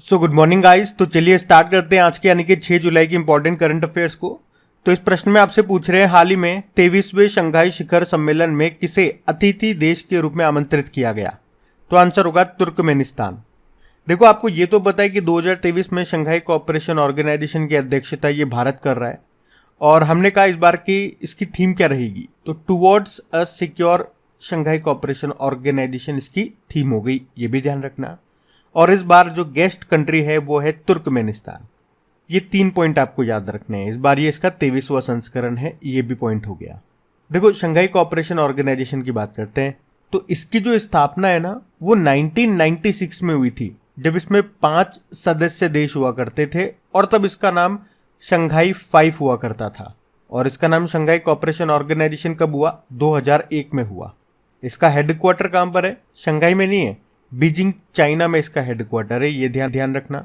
So good morning guys. तो चलिए start करते हैं आज के यानी कि 6 जुलाई की इंपॉर्टेंट करंट अफेयर्स को। तो इस प्रश्न में आपसे पूछ रहे हैं, हाल ही में 23वें शंघाई शिखर सम्मेलन में किसे अतिथि देश के रूप में आमंत्रित किया गया? तो आंसर होगा तुर्कमेनिस्तान। देखो, आपको ये तो पता है कि 2023 में शंघाई कोऑपरेशन ऑर्गेनाइजेशन की अध्यक्षता ये भारत कर रहा है, और हमने कहा इस बार की इसकी थीम क्या रहेगी, तो towards a secure Shanghai Cooperation Organisation इसकी थीम हो गई, ये भी ध्यान रखना। और इस बार जो गेस्ट कंट्री है वो है तुर्कमेनिस्तान। ये 3 पॉइंट आपको याद रखने हैं। इस बार ये इसका 23वां संस्करण है, ये भी पॉइंट हो गया। देखो, शंघाई कोऑपरेशन ऑर्गेनाइजेशन की बात करते हैं तो इसकी जो स्थापना है ना, वो 1996 में हुई थी, जब इसमें 5 सदस्य देश हुआ करते थे, और तब इसका नाम शंघाई 5 हुआ करता था। और इसका नाम शंघाई कोऑपरेशन ऑर्गेनाइजेशन कब हुआ? 2001 में हुआ। इसका हेडक्वार्टर कहां पर है? शंघाई में नहीं है, बीजिंग चाइना में इसका हेडक्वार्टर है, ये ध्यान रखना।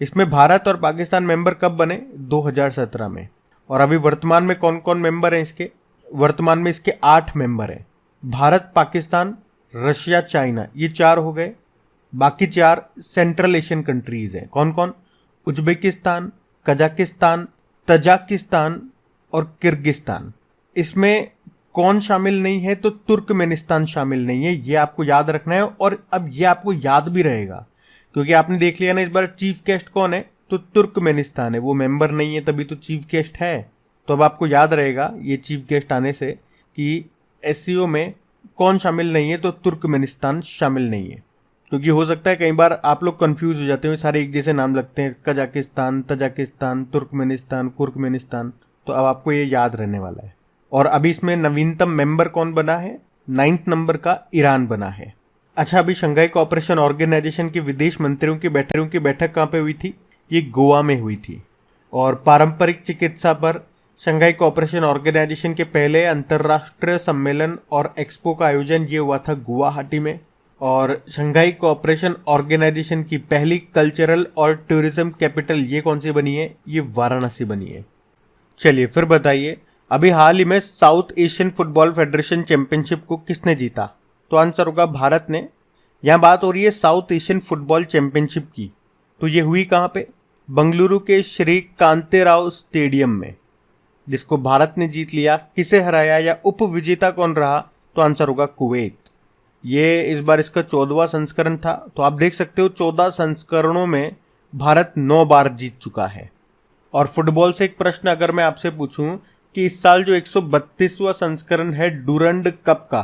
इसमें भारत और पाकिस्तान मेंबर कब बने? 2017 में। और अभी वर्तमान में कौन कौन मेंबर हैं इसके? वर्तमान में इसके 8 मेंबर हैं। भारत, पाकिस्तान, रशिया, चाइना, ये 4 हो गए। बाकी 4 सेंट्रल एशियन कंट्रीज हैं। कौन कौन? उज्बेकिस्तान, कजाकिस्तान, तजाकिस्तान और किर्गिस्तान। इसमें कौन शामिल नहीं है? तो तुर्कमेनिस्तान शामिल नहीं है, ये आपको याद रखना है। और अब ये आपको याद भी रहेगा, क्योंकि आपने देख लिया ना इस बार चीफ गेस्ट कौन है, तो तुर्कमेनिस्तान है। वो मेंबर नहीं है तभी तो चीफ गेस्ट है। तो अब आपको याद रहेगा ये चीफ गेस्ट आने से कि एससीओ में कौन शामिल नहीं है, तो तुर्कमेनिस्तान शामिल नहीं है। क्योंकि हो सकता है कई बार आप लोग कंफ्यूज हो जाते हैं, सारे एक जैसे नाम लगते हैं, कजाकिस्तान, तजाकिस्तान, तुर्कमेनिस्तान, कुर्कमेनिस्तान। तो अब आपको ये याद रहने वाला है। और अभी इसमें नवीनतम मेंबर कौन बना है? 9th नंबर का ईरान बना है। अच्छा, अभी शंघाई कोऑपरेशन ऑर्गेनाइजेशन के विदेश मंत्रियों की बैठक कहाँ पे हुई थी? ये गोवा में हुई थी। और पारंपरिक चिकित्सा पर शंघाई कोऑपरेशन ऑर्गेनाइजेशन के पहले अंतर्राष्ट्रीय सम्मेलन और एक्सपो का आयोजन ये हुआ था गुवाहाटी में। और शंघाई कोऑपरेशन ऑर्गेनाइजेशन की पहली कल्चरल और टूरिज्म कैपिटल ये कौन सी बनी है? ये वाराणसी बनी है। चलिए फिर बताइए, अभी हाल ही में south Asian football federation championship को किसने जीता? तो आंसर होगा भारत ने। यहां बात हो रही है साउथ एशियन फुटबॉल चैंपियनशिप की। तो ये हुई कहां पे? बंगलुरु के श्री कांतेराव स्टेडियम में, जिसको भारत ने जीत लिया। किसे हराया या उप विजेता कौन रहा? तो आंसर होगा कुवैत। ये इस बार इसका 14वां संस्करण था। तो आप देख सकते हो 14 संस्करणों में भारत 9 बार जीत चुका है। और फुटबॉल से एक प्रश्न अगर मैं आपसे पूछूं कि इस साल जो 132वां संस्करण है डूरंड कप का,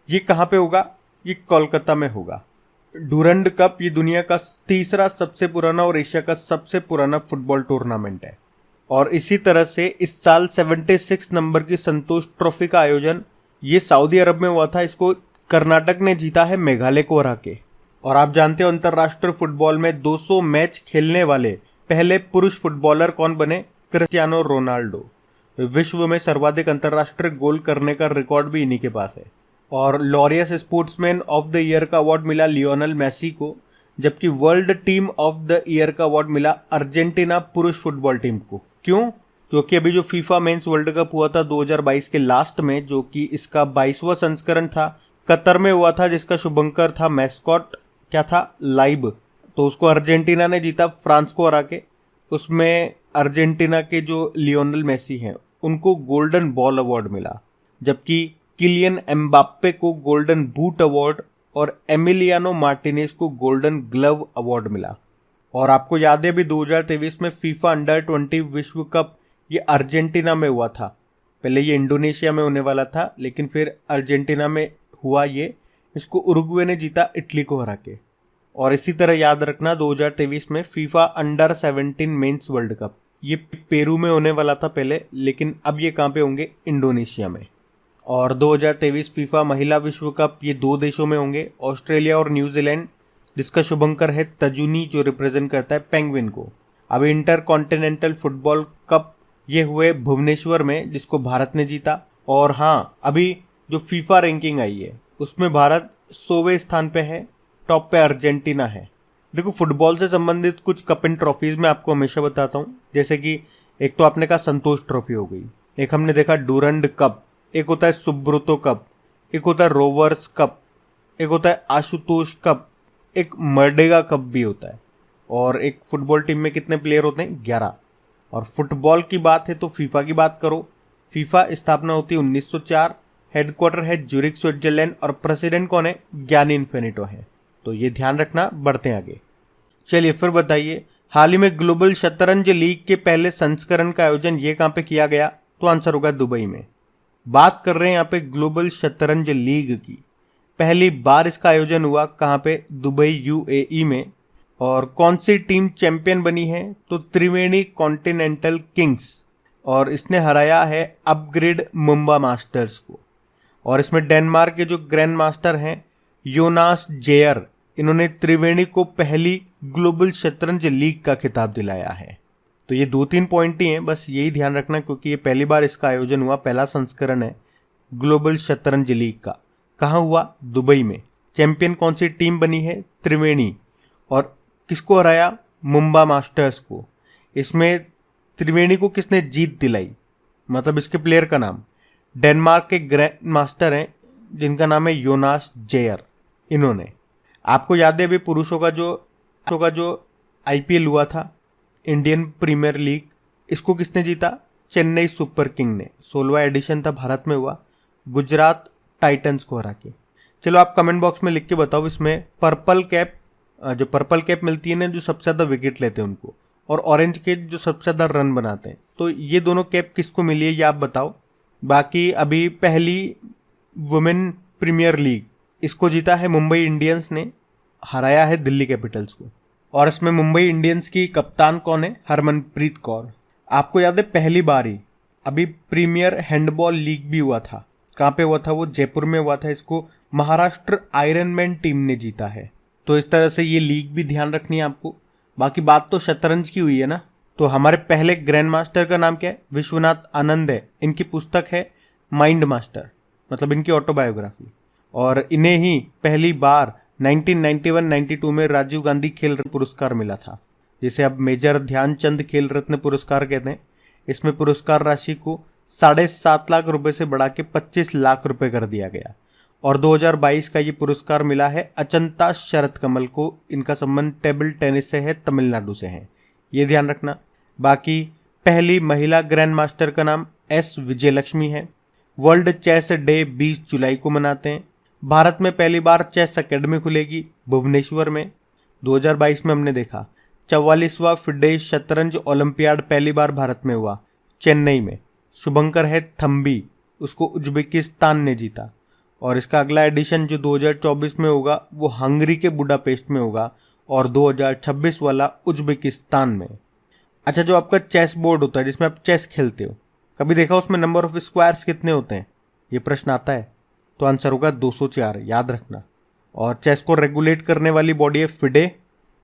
ये कहां पे होगा? ये कोलकाता में होगा। डूरंड कप ये दुनिया का तीसरा सबसे पुराना और एशिया का सबसे पुराना फुटबॉल टूर्नामेंट है। और इसी तरह से इस साल 76 नंबर की संतोष ट्रॉफी का आयोजन ये सऊदी अरब में हुआ था। इसको कर्नाटक ने जीता है मेघालय को हरा के। और आप जानते हो अंतर्राष्ट्रीय फुटबॉल में 200 मैच खेलने वाले पहले पुरुष फुटबॉलर कौन बने? Cristiano Ronaldo. विश्व में सर्वाधिक अंतर्राष्ट्रीय गोल करने का रिकॉर्ड भी इन्हीं के पास है। और Laureus sportsman of the year का अवार्ड मिला लियोनेल मेसी को, जबकि world team of the year का अवार्ड मिला अर्जेंटीना पुरुष फुटबॉल टीम को। क्यों? क्योंकि अभी जो फीफा मेंस वर्ल्ड कप हुआ था 2022 के लास्ट में, जो कि इसका 22वां संस्करण था, कतर में हुआ था, जिसका शुभंकर था, मैस्कॉट क्या था? लाइब। तो उसको अर्जेंटीना ने जीता फ्रांस को हरा के। उसमें अर्जेंटीना के जो लियोनेल मेसी हैं उनको गोल्डन बॉल अवार्ड मिला, जबकि किलियन एम्बाप्पे को गोल्डन बूट अवार्ड और एमिलियानो मार्टिनेज को गोल्डन ग्लव अवार्ड मिला। और आपको याद है अभी 2023 में फीफा अंडर 20 विश्व कप ये अर्जेंटीना में हुआ था। पहले ये इंडोनेशिया में होने वाला था, लेकिन फिर अर्जेंटीना में हुआ ये। इसको उरुग्वे ने जीता इटली को हरा के। और इसी तरह याद रखना 2023 में FIFA under 17 mains world cup ये पेरू में होने वाला था पहले, लेकिन अब ये कहाँ पे होंगे? इंडोनेशिया में। और 2023 फीफा महिला विश्व कप ये 2 देशों में होंगे, ऑस्ट्रेलिया और न्यूजीलैंड, जिसका शुभंकर है तजुनी, जो रिप्रेजेंट करता है पेंगुइन को। अब इंटर कॉन्टिनेंटल फुटबॉल कप ये हुए भुवनेश्वर में, जिसको भारत ने जीता। और हाँ, अभी जो फीफा रैंकिंग आई है उसमें भारत 100वें स्थान पे है, टॉप पे अर्जेंटीना है। देखो, फुटबॉल से संबंधित कुछ कप एंड ट्रॉफीज मैं आपको हमेशा बताता हूँ। जैसे कि एक तो आपने कहा संतोष ट्रॉफी हो गई, एक हमने देखा डूरंड कप, एक होता है सुब्रोतो कप, एक होता है रोवर्स कप, एक होता है आशुतोष कप, एक मर्डेगा कप भी होता है। और एक फुटबॉल टीम में कितने प्लेयर होते हैं? 11। और फुटबॉल की बात है तो फीफा की बात करो। फीफा स्थापना होती है 1904, हेडक्वार्टर है ज्यूरिख स्विट्जरलैंड और प्रेसिडेंट कौन है? ज्ञानी इन्फिनिटो है। तो ये ध्यान रखना, बढ़ते हैं आगे। चलिए फिर बताइए, हाल ही में ग्लोबल शतरंज लीग के पहले संस्करण का आयोजन ये कहाँ पे किया गया? तो आंसर होगा दुबई में। बात कर रहे हैं यहाँ पे ग्लोबल शतरंज लीग की। पहली बार इसका आयोजन हुआ कहाँ पे? दुबई यूएई में। और कौन सी टीम चैंपियन बनी है? तो त्रिवेणी कॉन्टिनेंटल किंग्स। और इसने हराया है अपग्रेड मुंबा मास्टर्स को। और इसमें डेनमार्क के जो ग्रैंड मास्टर हैं योनास जेयर, इन्होंने त्रिवेणी को पहली ग्लोबल शतरंज लीग का खिताब दिलाया है। तो ये 2-3 पॉइंट ही हैं, बस यही ध्यान रखना क्योंकि ये पहली बार इसका आयोजन हुआ, पहला संस्करण है ग्लोबल शतरंज लीग का। कहाँ हुआ? दुबई में। चैंपियन कौन सी टीम बनी है? त्रिवेणी। और किसको हराया? मुंबा मास्टर्स को। इसमें त्रिवेणी को किसने जीत दिलाई? मतलब इसके प्लेयर का नाम, डेनमार्क के ग्रैंड मास्टर हैं जिनका नाम है योनास जेयर, इन्होंने। आपको याद है अभी पुरुषों का जो आईपीएल हुआ था, इंडियन प्रीमियर लीग, इसको किसने जीता? चेन्नई सुपर किंग ने। 16वां एडिशन था, भारत में हुआ, गुजरात टाइटंस को हरा के। चलो आप कमेंट बॉक्स में लिख के बताओ, इसमें पर्पल कैप मिलती है ना, जो सबसे ज़्यादा विकेट लेते हैं उनको, और ऑरेंज कैप जो सबसे ज़्यादा रन बनाते हैं, तो ये दोनों कैप किसको मिली है ये आप बताओ। बाकी अभी पहली वुमेन प्रीमियर लीग, इसको जीता है मुंबई इंडियंस ने, हराया है दिल्ली कैपिटल्स को। और इसमें मुंबई इंडियंस की कप्तान कौन है? हरमनप्रीत कौर। आपको याद है पहली बार ही अभी प्रीमियर हैंडबॉल लीग भी हुआ था। कहाँ पे हुआ था? वो जयपुर में हुआ था। इसको महाराष्ट्र आयरनमैन टीम ने जीता है। तो इस तरह से ये लीग भी ध्यान रखनी है आपको। बाकी बात तो शतरंज की हुई है ना, तो हमारे पहले ग्रैंड मास्टर का नाम क्या है? विश्वनाथ आनंद है। इनकी पुस्तक है माइंड मास्टर, मतलब इनकी ऑटोबायोग्राफी। और इन्हें ही पहली बार 1991-92 में राजीव गांधी खेल रत्न पुरस्कार मिला था, जिसे अब मेजर ध्यानचंद खेल रत्न पुरस्कार कहते हैं। इसमें पुरस्कार राशि को 7.5 लाख रुपए से बढ़ा के 25 लाख रुपए कर दिया गया। और 2022 का ये पुरस्कार मिला है अचंता शरत कमल को। इनका संबंध टेबल टेनिस से है, तमिलनाडु से है, ये ध्यान रखना। बाकी पहली महिला ग्रैंड मास्टर का नाम एस विजयलक्ष्मी है। वर्ल्ड चेस डे 20 जुलाई को मनाते हैं। भारत में पहली बार चेस एकेडमी खुलेगी भुवनेश्वर में। 2022 में हमने देखा 44वां फिडे शतरंज ओलंपियाड पहली बार भारत में हुआ, चेन्नई में। शुभंकर है थम्बी, उसको उज्बेकिस्तान ने जीता। और इसका अगला एडिशन जो 2024 में होगा वो हंगरी के बुडापेस्ट में होगा, और 2026 वाला उज्बेकिस्तान में। अच्छा, जो आपका चेस बोर्ड होता है जिसमें आप चेस खेलते हो, कभी देखा उसमें नंबर ऑफ स्क्वायर्स कितने होते हैं? ये प्रश्न आता है, तो आंसर होगा 204, याद रखना। और चेस को रेगुलेट करने वाली बॉडी है फिडे,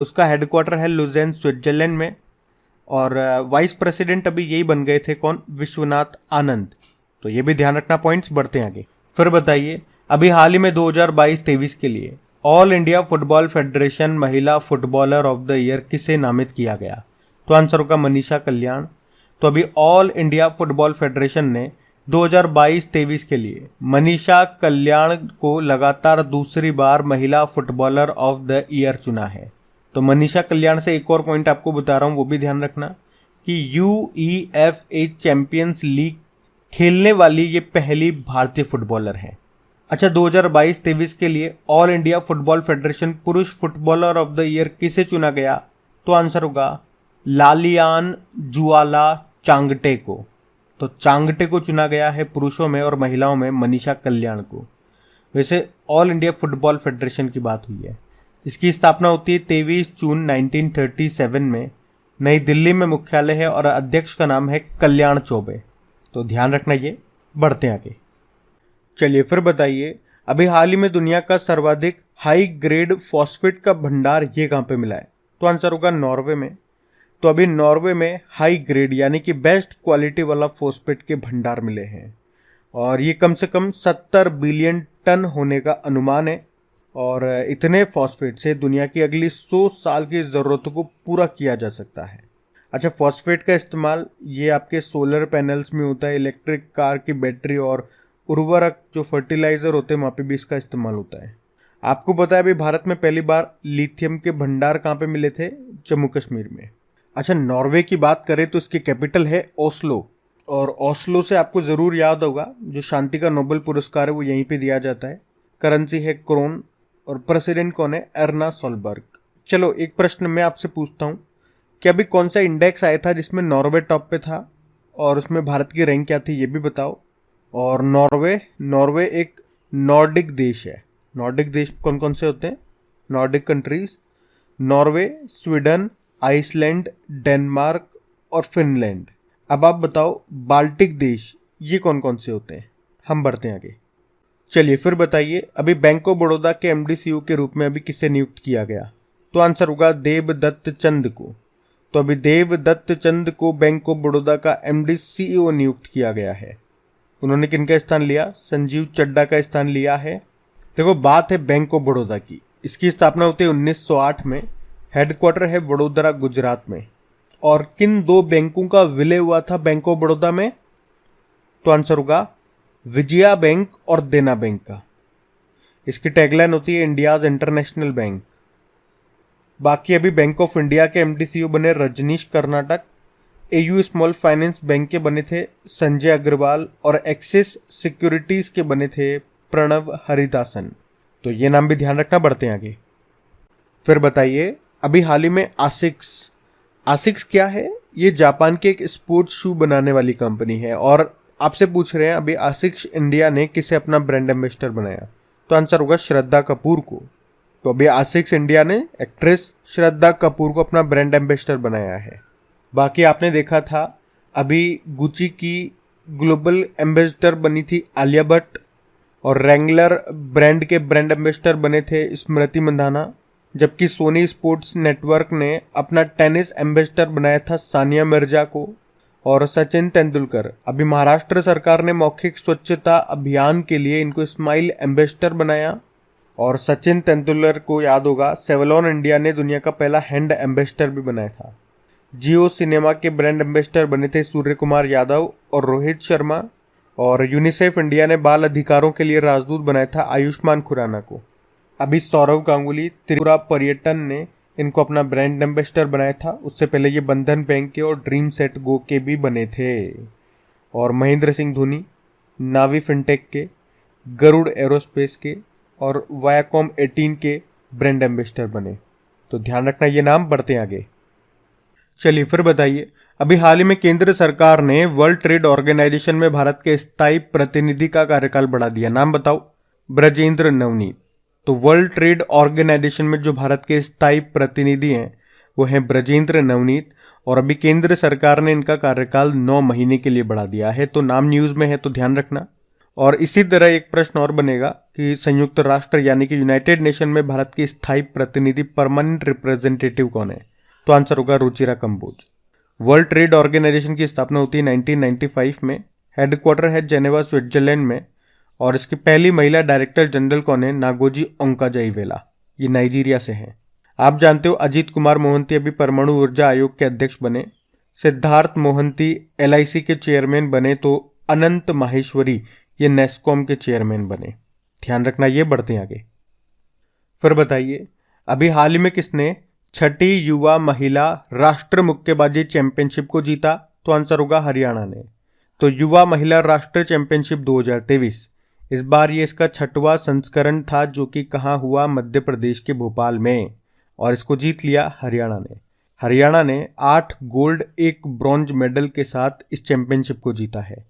उसका हेडक्वार्टर है लुज़ेन स्विट्जरलैंड में। और वाइस प्रेसिडेंट अभी यही बन गए थे, कौन? विश्वनाथ आनंद। तो ये भी ध्यान रखना। पॉइंट्स बढ़ते हैं आगे। फिर बताइए, अभी हाल ही में 2022-23 के लिए ऑल इंडिया फुटबॉल फेडरेशन महिला फुटबॉलर ऑफ द ईयर किसे नामित किया गया? तो आंसर होगा मनीषा कल्याण। तो अभी ऑल इंडिया फुटबॉल फेडरेशन ने 2022-23 के लिए मनीषा कल्याण को लगातार दूसरी बार महिला फुटबॉलर ऑफ द ईयर चुना है। तो मनीषा कल्याण से एक और पॉइंट आपको बता रहा हूँ, वो भी ध्यान रखना कि UEFA चैंपियंस लीग खेलने वाली ये पहली भारतीय फुटबॉलर है। अच्छा, 2022-23 के लिए ऑल इंडिया फुटबॉल फेडरेशन पुरुष फुटबॉलर ऑफ द ईयर किसे चुना गया? तो आंसर होगा लालियान जुआला चांगटे को। तो चांगटे को चुना गया है पुरुषों में, और महिलाओं में मनीषा कल्याण को। वैसे ऑल इंडिया फुटबॉल फेडरेशन की बात हुई है, इसकी स्थापना होती है 23 जून 1937 में, नई दिल्ली में मुख्यालय है, और अध्यक्ष का नाम है कल्याण चौबे। तो ध्यान रखना ये। बढ़ते हैं आगे। चलिए फिर बताइए, अभी हाल ही में दुनिया का सर्वाधिक हाई ग्रेड फॉस्फेट का भंडार ये कहाँ पे मिला है? तो आंसर होगा नॉर्वे में। तो अभी नॉर्वे में हाई ग्रेड यानी कि बेस्ट क्वालिटी वाला फॉस्फेट के भंडार मिले हैं, और ये कम से कम 70 बिलियन टन होने का अनुमान है। और इतने फॉस्फेट से दुनिया की अगली 100 साल की ज़रूरतों को पूरा किया जा सकता है। अच्छा, फॉस्फेट का इस्तेमाल ये आपके सोलर पैनल्स में होता है, इलेक्ट्रिक कार की बैटरी और उर्वरक जो फर्टिलाइज़र होते हैं वहाँ पे भी इसका इस्तेमाल होता है। आपको पता है अभी भारत में पहली बार लिथियम के भंडार कहाँ पे मिले थे? जम्मू कश्मीर में। अच्छा, नॉर्वे की बात करें तो इसकी कैपिटल है ओस्लो, और ओस्लो से आपको ज़रूर याद होगा जो शांति का नोबेल पुरस्कार है वो यहीं पे दिया जाता है। करेंसी है क्रोन, और प्रेसिडेंट कौन है? Erna Solberg. चलो एक प्रश्न मैं आपसे पूछता हूँ कि अभी कौन सा इंडेक्स आया था जिसमें नॉर्वे टॉप पे था, और उसमें भारत की रैंक क्या थी ये भी बताओ। और नॉर्वे एक नॉर्डिक देश है। नॉर्डिक देश कौन कौन से होते हैं? Nordic countries, Norway, Sweden, Iceland, Denmark और फिनलैंड। अब आप बताओ बाल्टिक देश ये कौन कौन से होते हैं? हम बढ़ते हैं आगे। चलिए फिर बताइए, अभी बैंक ऑफ बड़ौदा के एमडी सीईओ के रूप में अभी किसे नियुक्त किया गया? तो आंसर होगा देवदत्त चंद को। तो अभी देवदत्त चंद को बैंक ऑफ बड़ौदा का एमडी सीईओ नियुक्त किया गया है। उन्होंने किनका स्थान लिया? संजीव चड्डा का स्थान लिया है। देखो बात है बैंक ऑफ बड़ौदा की, इसकी स्थापना होती है 1908 में। हेडक्वार्टर है वडोदरा गुजरात में। और किन दो बैंकों का विलय हुआ था बैंक ऑफ बड़ौदा में? तो आंसर होगा विजया बैंक और देना बैंक का। इसकी टैगलाइन होती है इंडियाज इंटरनेशनल बैंक। बाकी अभी बैंक ऑफ इंडिया के एमडी सीईओ बने Rajnish Karnataka. AU small finance bank के बने थे संजय अग्रवाल, और एक्सिस सिक्योरिटीज के बने थे प्रणव हरिदासन। तो ये नाम भी ध्यान रखना, बढ़ते हैं आगे। फिर बताइए, अभी हाल ही में आसिक्स क्या है? ये जापान की एक स्पोर्ट्स शू बनाने वाली कंपनी है। और आपसे पूछ रहे हैं अभी आसिक्स इंडिया ने किसे अपना ब्रांड एम्बेसडर बनाया? तो आंसर होगा श्रद्धा कपूर को। तो अभी आसिक्स इंडिया ने एक्ट्रेस श्रद्धा कपूर को अपना ब्रांड एम्बेसडर बनाया है। बाकी आपने देखा था अभी गुची की ग्लोबल एम्बेसडर बनी थी आलिया भट्ट, और रैंगलर ब्रांड के ब्रांड एम्बेसडर बने थे स्मृति मंधाना। जबकि सोनी स्पोर्ट्स नेटवर्क ने अपना टेनिस एम्बेसडर बनाया था सानिया मिर्जा को। और सचिन तेंदुलकर, अभी महाराष्ट्र सरकार ने मौखिक स्वच्छता अभियान के लिए इनको स्माइल एम्बेसडर बनाया। और सचिन तेंदुलकर को याद होगा सेवलॉन इंडिया ने दुनिया का पहला हैंड एम्बेसडर भी बनाया था। जियो सिनेमा के ब्रांड एम्बेसडर बने थे सूर्य कुमार यादव और रोहित शर्मा। और यूनिसेफ इंडिया ने बाल अधिकारों के लिए राजदूत बनाया था आयुष्मान खुराना को। अभी सौरव गांगुली त्रिपुरा पर्यटन ने इनको अपना ब्रांड एम्बेसडर बनाया था। उससे पहले ये बंधन बैंक के और ड्रीम सेट गो के भी बने थे। और महेंद्र सिंह धोनी नावी फिनटेक के, गरुड़ एरोस्पेस के और वायाकॉम 18 के ब्रांड एम्बेसडर बने। तो ध्यान रखना ये नाम, बढ़ते हैं आगे। चलिए फिर बताइए, अभी हाल ही में केंद्र सरकार ने वर्ल्ड ट्रेड ऑर्गेनाइजेशन में भारत के स्थायी प्रतिनिधि का कार्यकाल बढ़ा दिया। नाम बताओ। ब्रजेंद्र नवनीत। तो वर्ल्ड ट्रेड ऑर्गेनाइजेशन में जो भारत के स्थायी प्रतिनिधि हैं वो हैं ब्रजेंद्र नवनीत, और अभी केंद्र सरकार ने इनका कार्यकाल 9 महीने के लिए बढ़ा दिया है। तो नाम न्यूज में है तो ध्यान रखना। और इसी तरह एक प्रश्न और बनेगा कि संयुक्त राष्ट्र यानी कि यूनाइटेड नेशन में भारत की स्थायी प्रतिनिधि परमानेंट रिप्रेजेंटेटिव कौन है? तो आंसर होगा Ruchira Kamboj. World trade organisation की स्थापना होती है 1995 में। हेडक्वार्टर है जेनेवा स्विट्जरलैंड में। और इसकी पहली महिला डायरेक्टर जनरल कौन है? नागोजी ओंकाजाईवेला। ये नाइजीरिया से हैं। आप जानते हो अजीत कुमार मोहंती अभी परमाणु ऊर्जा आयोग के अध्यक्ष बने। सिद्धार्थ मोहंती एलआईसी के चेयरमैन बने। तो अनंत माहेश्वरी ये नेस्कॉम के चेयरमैन बने। ध्यान रखना ये, बढ़ते हैं आगे। फिर बताइए, अभी हाल ही में किसने 6ठी युवा महिला राष्ट्र मुक्केबाजी चैंपियनशिप को जीता? तो आंसर होगा हरियाणा ने। तो युवा महिला राष्ट्रीय चैंपियनशिप 2023, इस बार ये इसका 6वां संस्करण था, जो कि कहाँ हुआ? मध्य प्रदेश के भोपाल में। और इसको जीत लिया हरियाणा ने। हरियाणा ने 8 गोल्ड 1 ब्रॉन्ज मेडल के साथ इस चैंपियनशिप को जीता है।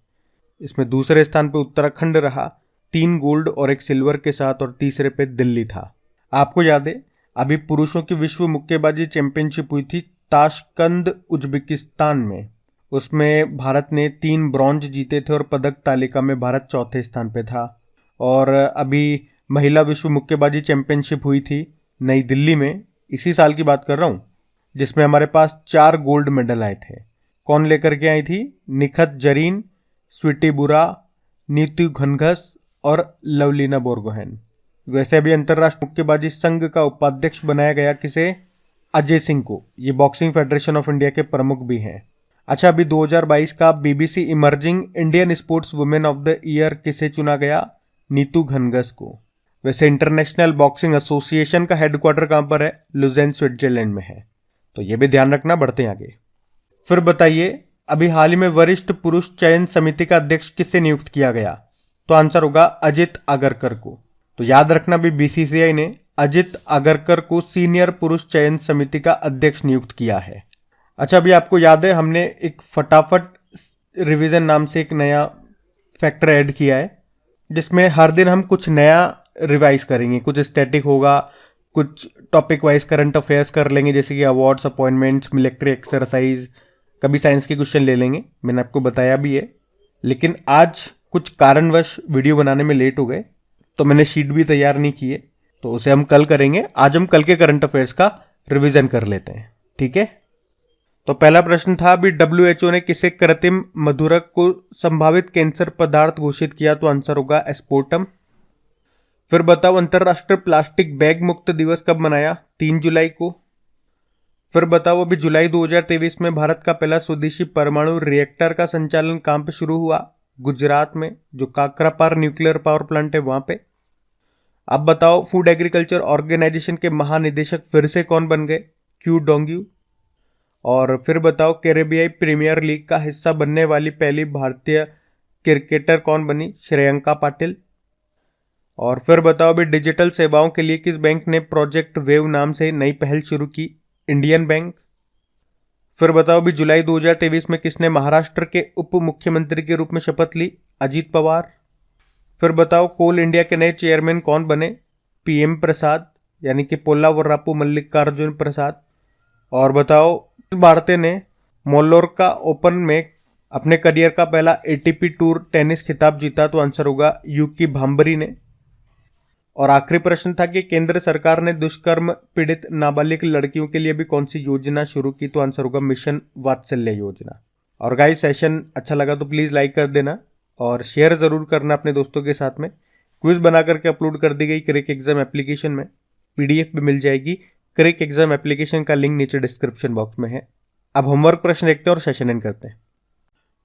इसमें दूसरे स्थान पर उत्तराखंड रहा 3 गोल्ड और 1 सिल्वर के साथ, और तीसरे पे दिल्ली था। आपको याद है अभी पुरुषों की विश्व मुक्केबाजी चैंपियनशिप हुई थी ताशकंद उज्बेकिस्तान में। उसमें भारत ने 3 ब्रॉन्ज जीते थे और पदक तालिका में भारत चौथे स्थान पे था। और अभी महिला विश्व मुक्केबाजी चैंपियनशिप हुई थी नई दिल्ली में, इसी साल की बात कर रहा हूँ, जिसमें हमारे पास 4 गोल्ड मेडल आए थे। कौन लेकर के आई थी? निखत जरीन, स्वीटी बुरा, नीतू घनघस और लवलीना बोरगोहेन। वैसे अभी अंतर्राष्ट्रीय मुक्केबाजी संघ का उपाध्यक्ष बनाया गया किसे? अजय सिंह को। ये बॉक्सिंग फेडरेशन ऑफ इंडिया के प्रमुख भी हैं। अच्छा, अभी 2022 का BBC emerging Indian sports women of the year किसे चुना गया? नीतू घनघस को। वैसे इंटरनेशनल बॉक्सिंग एसोसिएशन का हेडक्वार्टर कहाँ पर है? लुज़ेन स्विट्जरलैंड में है, तो ये भी ध्यान रखना। बढ़ते हैं आगे। फिर बताइए, अभी हाल ही में वरिष्ठ पुरुष चयन समिति का अध्यक्ष किससे नियुक्त किया गया? तो आंसर होगा अजित आगरकर को। तो याद रखना भी बीसीसीआई ने अजित आगरकर को सीनियर पुरुष चयन समिति का अध्यक्ष नियुक्त किया है। अच्छा, अभी आपको याद है हमने एक फटाफट रिवीजन नाम से एक नया फैक्टर ऐड किया है, जिसमें हर दिन हम कुछ नया रिवाइज करेंगे। कुछ स्टैटिक होगा, कुछ टॉपिक वाइज करंट अफेयर्स कर लेंगे, जैसे कि अवार्ड्स, अपॉइंटमेंट्स, मिलिट्री एक्सरसाइज, कभी साइंस के क्वेश्चन ले लेंगे। मैंने आपको बताया भी है, लेकिन आज कुछ कारणवश वीडियो बनाने में लेट हो गए, तो मैंने शीट भी तैयार नहीं की है, तो उसे हम कल करेंगे। आज हम कल के करंट अफेयर्स का रिवीजन कर लेते हैं, ठीक है। तो पहला प्रश्न था, अभी WHO ने किसे कृत्रिम मधुरक को संभावित कैंसर पदार्थ घोषित किया? तो आंसर होगा एस्पोर्टम। फिर बताओ, अंतरराष्ट्रीय प्लास्टिक बैग मुक्त दिवस कब मनाया? 3 जुलाई को। फिर बताओ, अभी जुलाई 2023 में भारत का पहला स्वदेशी परमाणु रिएक्टर का संचालन कहां पे शुरू हुआ? गुजरात में, जो काकरापार न्यूक्लियर पावर प्लांट है वहां पे। अब बताओ, फूड एग्रीकल्चर ऑर्गेनाइजेशन के महानिदेशक फिर से कौन बन गए? Q Dongyu. और फिर बताओ, कैरेबियाई प्रीमियर लीग का हिस्सा बनने वाली पहली भारतीय क्रिकेटर कौन बनी? श्रेयंका पाटिल। और फिर बताओ, अभी डिजिटल सेवाओं के लिए किस बैंक ने प्रोजेक्ट वेव नाम से नई पहल शुरू की? Indian bank. फिर बताओ, अभी जुलाई 2023 में किसने महाराष्ट्र के उप मुख्यमंत्री के रूप में शपथ ली? अजीत पवार। फिर बताओ, कोल इंडिया के नए चेयरमैन कौन बने? PM प्रसाद, यानी कि पोल्लावरप्पु मल्लिकार्जुन प्रसाद। और बताओ, भारतीय ने मोल्लोर्का ओपन में अपने करियर का पहला ATP टूर टेनिस खिताब जीता? तो आंसर होगा यूकी भांबरी ने। और आखिरी प्रश्न था कि केंद्र सरकार ने दुष्कर्म पीड़ित नाबालिग लड़कियों के लिए भी कौन सी योजना शुरू की? तो आंसर होगा मिशन वात्सल्य योजना। और गाइस, सेशन अच्छा लगा तो प्लीज़ लाइक कर देना और शेयर ज़रूर करना अपने दोस्तों के साथ में। क्विज बना करके अपलोड कर दी गई क्रैक एग्जाम एप्लीकेशन में, PDF भी मिल जाएगी। क्रैक एग्जाम एप्लीकेशन का लिंक नीचे डिस्क्रिप्शन बॉक्स में है। अब होमवर्क प्रश्न देखते हैं और सेशन एंड करते हैं।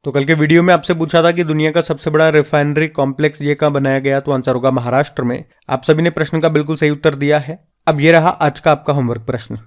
तो कल के वीडियो में आपसे पूछा था कि दुनिया का सबसे बड़ा रिफाइनरी कॉम्प्लेक्स ये कहाँ बनाया गया? तो आंसर होगा महाराष्ट्र में। आप सभी ने प्रश्न का बिल्कुल सही उत्तर दिया है। अब ये रहा आज का आपका होमवर्क प्रश्न।